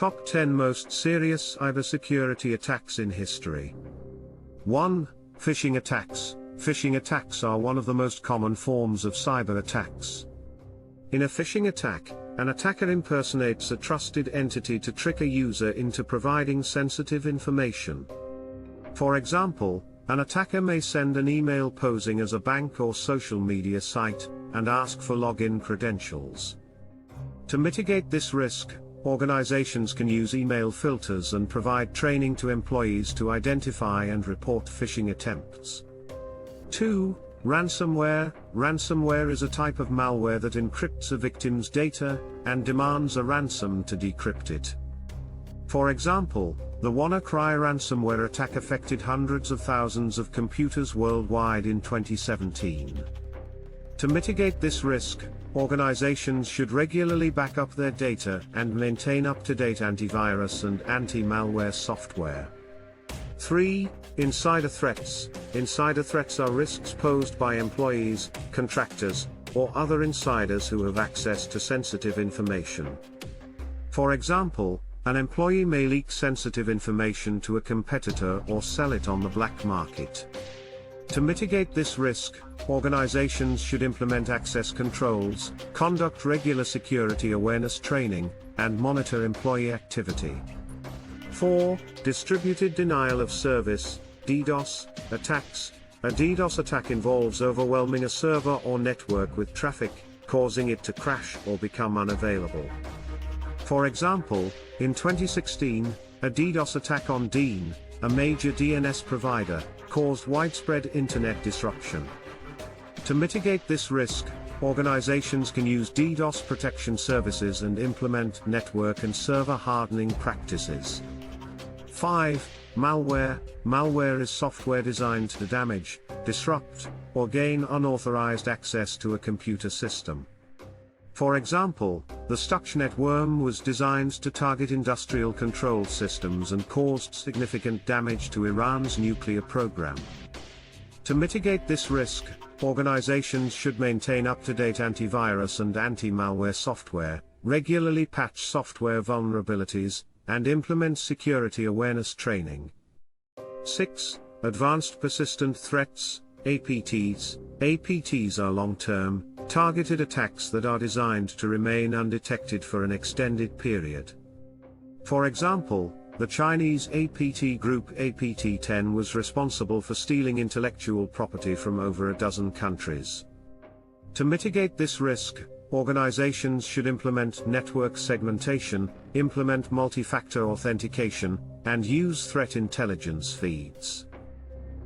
Top 10 Most Serious Cybersecurity Attacks in History. 1. Phishing attacks. Phishing attacks are one of the most common forms of cyber attacks. In a phishing attack, an attacker impersonates a trusted entity to trick a user into providing sensitive information. For example, an attacker may send an email posing as a bank or social media site, and ask for login credentials. To mitigate this risk, organizations can use email filters and provide training to employees to identify and report phishing attempts. 2. Ransomware. Ransomware is a type of malware that encrypts a victim's data, and demands a ransom to decrypt it. For example, the WannaCry ransomware attack affected hundreds of thousands of computers worldwide in 2017. To mitigate this risk, organizations should regularly back up their data and maintain up-to-date antivirus and anti-malware software. 3. Insider threats. Insider threats are risks posed by employees, contractors, or other insiders who have access to sensitive information. For example, an employee may leak sensitive information to a competitor or sell it on the black market. To mitigate this risk, organizations should implement access controls, conduct regular security awareness training, and monitor employee activity. 4. Distributed denial of service, DDoS, attacks. A DDoS attack involves overwhelming a server or network with traffic, causing it to crash or become unavailable. For example, in 2016, a DDoS attack on Dean, a major DNS provider, caused widespread internet disruption. To mitigate this risk, organizations can use DDoS protection services and implement network and server hardening practices. 5. Malware. Malware is software designed to damage, disrupt, or gain unauthorized access to a computer system. For example, the Stuxnet worm was designed to target industrial control systems and caused significant damage to Iran's nuclear program. To mitigate this risk, organizations should maintain up-to-date antivirus and anti-malware software, regularly patch software vulnerabilities, and implement security awareness training. 6. Advanced Persistent Threats, APTs. APTs are long-term, targeted attacks that are designed to remain undetected for an extended period. For example, the Chinese APT group APT-10 was responsible for stealing intellectual property from over a dozen countries. To mitigate this risk, organizations should implement network segmentation, implement multi-factor authentication, and use threat intelligence feeds.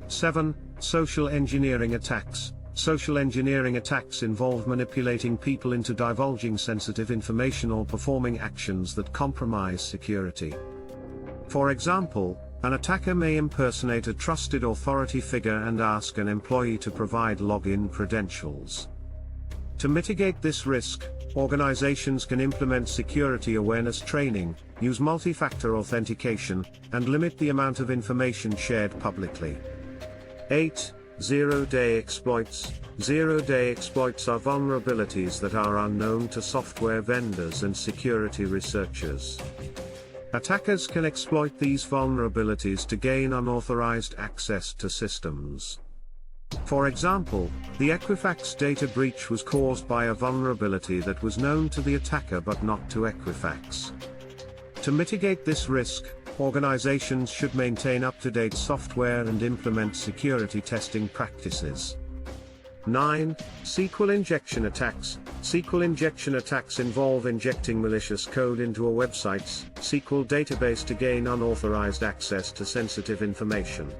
7. Social engineering attacks. Social engineering attacks involve manipulating people into divulging sensitive information or performing actions that compromise security. For example, an attacker may impersonate a trusted authority figure and ask an employee to provide login credentials. To mitigate this risk, organizations can implement security awareness training, use multi-factor authentication, and limit the amount of information shared publicly. 8. Zero-day exploits. Zero-day exploits are vulnerabilities that are unknown to software vendors and security researchers. Attackers can exploit these vulnerabilities to gain unauthorized access to systems. For example, the Equifax data breach was caused by a vulnerability that was known to the attacker but not to Equifax. To mitigate this risk, organizations should maintain up-to-date software and implement security testing practices. 9. SQL injection attacks. SQL injection attacks involve injecting malicious code into a website's SQL database to gain unauthorized access to sensitive information.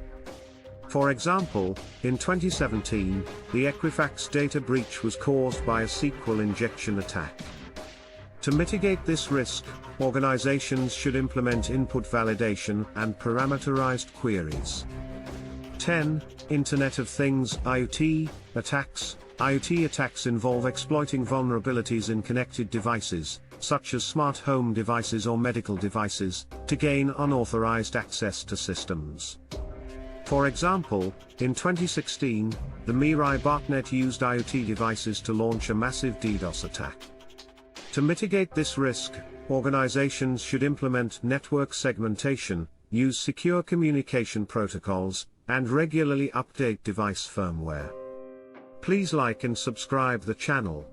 For example, in 2017, the Equifax data breach was caused by a SQL injection attack. To mitigate this risk, organizations should implement input validation and parameterized queries. 10. Internet of Things (IoT) attacks. IoT attacks involve exploiting vulnerabilities in connected devices, such as smart home devices or medical devices, to gain unauthorized access to systems. For example, in 2016, the Mirai botnet used IoT devices to launch a massive DDoS attack. To mitigate this risk, Organizations should implement network segmentation, use secure communication protocols, and regularly update device firmware. Please like and subscribe the channel.